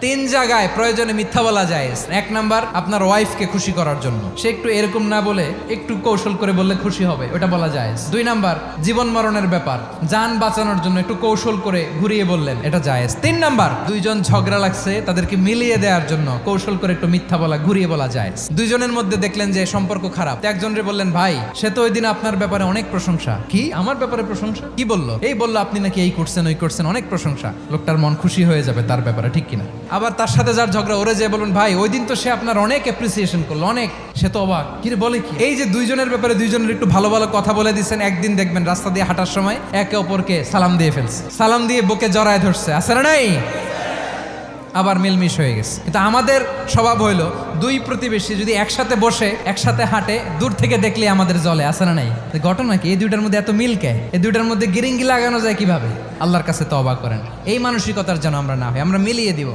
তিন জায়গায় প্রয়োজনে মিথ্যা বলা যায়। এক নাম্বার, আপনার ওয়াইফকে খুশি করার জন্য, সে একটু এরকম না বলে একটু কৌশল করে বললে খুশি হবে, ওটা বলা যায়। দুই নাম্বার, জীবন মরণের ব্যাপার, জান বাঁচানোর জন্য একটু কৌশল করে ঘুরিয়ে বললেন, এটা জায়েজ। তিন নাম্বার, দুইজন ঝগড়া লাগছে তাদেরকে মিলিয়ে দেওয়ার জন্য কৌশল করে একটু মিথ্যা বলা, ঘুরিয়ে বলা যায়। দুইজনের মধ্যে দেখলেন যে সম্পর্ক খারাপ, একজনরে বললেন, ভাই সে তো ওই দিন আপনার ব্যাপারে অনেক প্রশংসা। কি আমার ব্যাপারে প্রশংসা? কি বললো? এই বললো আপনি নাকি এই করছেন ওই করছেন, অনেক প্রশংসা। লোকটার মন খুশি হয়ে যাবে তার ব্যাপারে, ঠিক কিনা? আবার তার সাথে যার ঝগড়া, ওরে যে বলুন, ভাই ওই দিন তো সে আপনার অনেক অ্যাপ্রিসিয়েশন করলো, অনেক, সে তো অবাক, কি রে বলে কি? এই যে দুইজনের ব্যাপারে দুইজনের একটু ভালো ভালো কথা বলে দিচ্ছেন, একদিন দেখবেন রাস্তা দিয়ে হাঁটার সময় একে অপরকে সালাম দিয়ে ফেলছে, সালাম দিয়ে বুকে জড়ায় ধরছে, আছে না নাই? আবার মিলমিশ হয়ে গেছে। কিন্তু আমাদের স্বভাব হইলো, দুই প্রতিবেশী যদি একসাথে বসে একসাথে হাঁটে, দূর থেকে দেখলে আমাদের জলে, আছে না নাই? ঘটনা কি? এই দুইটার মধ্যে এত মিল কে? এই দুইটার মধ্যে গিরিঙ্গি লাগানো যায় কিভাবে? আল্লাহর কাছে তওবা করেন, এই মানসিকতার যেন আমরা না হয়, আমরা মিলিয়ে দিব।